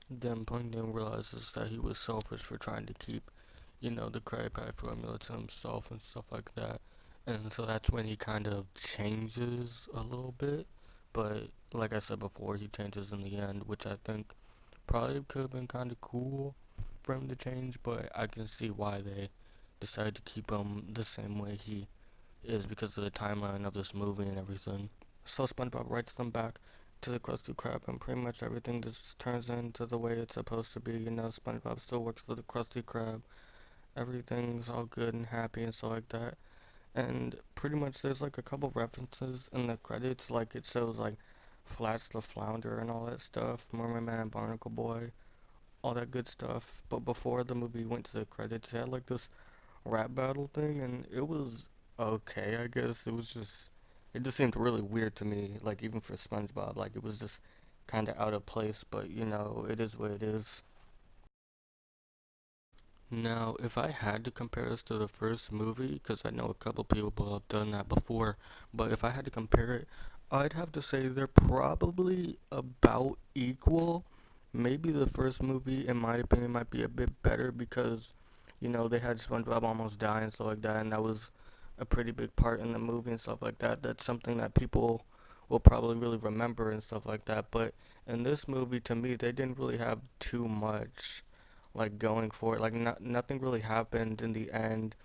Then Plankton realizes that he was selfish for trying to keep, the Krabby Patty formula to himself and stuff like that. And so that's when he kind of changes a little bit. But like I said before, he changes in the end, which I think probably could have been kind of cool for him to change, but I can see why they decided to keep him the same way he is because of the timeline of this movie and everything. So SpongeBob writes them back to the Krusty Krab, and pretty much everything just turns into the way it's supposed to be. SpongeBob still works for the Krusty Krab. Everything's all good and happy and stuff like that. And pretty much there's like a couple references in the credits, like it shows like Flats the Flounder and all that stuff, Mermaid Man, Barnacle Boy, all that good stuff. But before the movie went to the credits, it had like this rap battle thing, and it was okay, I guess. It just seemed really weird to me, like even for SpongeBob, like it was just kind of out of place, but it is what it is. Now, if I had to compare this to the first movie, because I know a couple people have done that before, but if I had to compare it, I'd have to say they're probably about equal. Maybe the first movie, in my opinion, might be a bit better because, they had SpongeBob almost die and stuff like that, and that was a pretty big part in the movie and stuff like that. That's something that people will probably really remember and stuff like that. But in this movie, to me, they didn't really have too much like going for it. Like nothing really happened in the end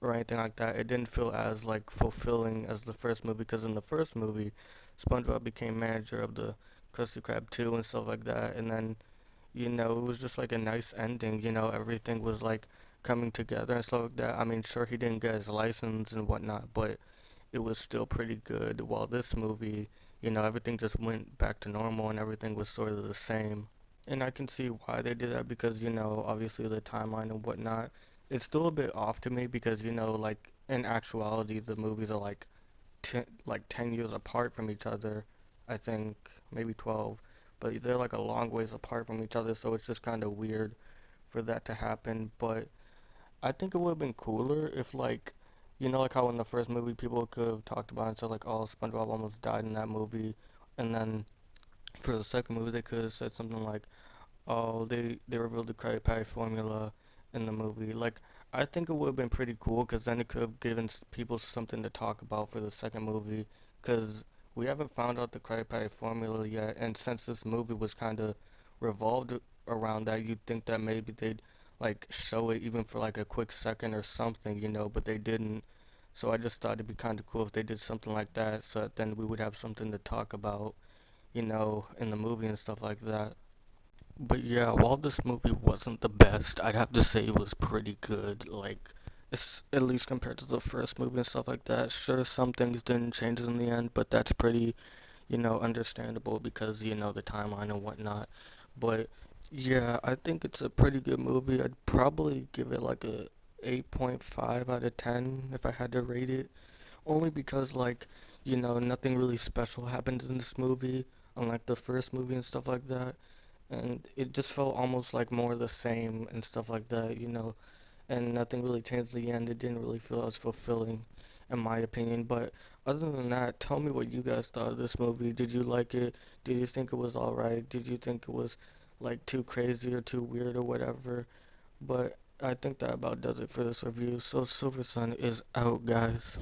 or anything like that. It didn't feel as like fulfilling as the first movie because in the first movie, SpongeBob became manager of the Krusty Krab 2 and stuff like that. And then, it was just like a nice ending. Everything was like coming together and stuff like that. I mean, sure, he didn't get his license and whatnot, but it was still pretty good. While this movie, everything just went back to normal and everything was sort of the same. And I can see why they did that because, obviously the timeline and whatnot. It's still a bit off to me because, like in actuality, the movies are like 10 years apart from each other. I think maybe 12, but they're like a long ways apart from each other, so it's just kind of weird for that to happen. But I think it would have been cooler if like, like how in the first movie people could have talked about and said like, oh, SpongeBob almost died in that movie, and then for the second movie they could have said something like, oh, they revealed the Krabby Patty formula in the movie. Like, I think it would have been pretty cool because then it could have given people something to talk about for the second movie. Because we haven't found out the Krabby Patty formula yet, and since this movie was kind of revolved around that, you'd think that maybe they'd like show it even for like a quick second or something, but they didn't. So I just thought it'd be kind of cool if they did something like that, so that then we would have something to talk about, in the movie and stuff like that. But yeah, while this movie wasn't the best, I'd have to say it was pretty good. Like, it's at least compared to the first movie and stuff like that. Sure, some things didn't change in the end, but that's pretty, understandable because, the timeline and whatnot. But yeah, I think it's a pretty good movie. I'd probably give it like a 8.5 out of 10 if I had to rate it. Only because, like, nothing really special happened in this movie, unlike the first movie and stuff like that, and it just felt almost like more the same and stuff like that, and nothing really changed in the end. It didn't really feel as fulfilling, in my opinion. But other than that, tell me what you guys thought of this movie. Did you like it? Did you think it was alright? Did you think it was like too crazy or too weird or whatever? But I think that about does it for this review. So Silver Sun is out, guys.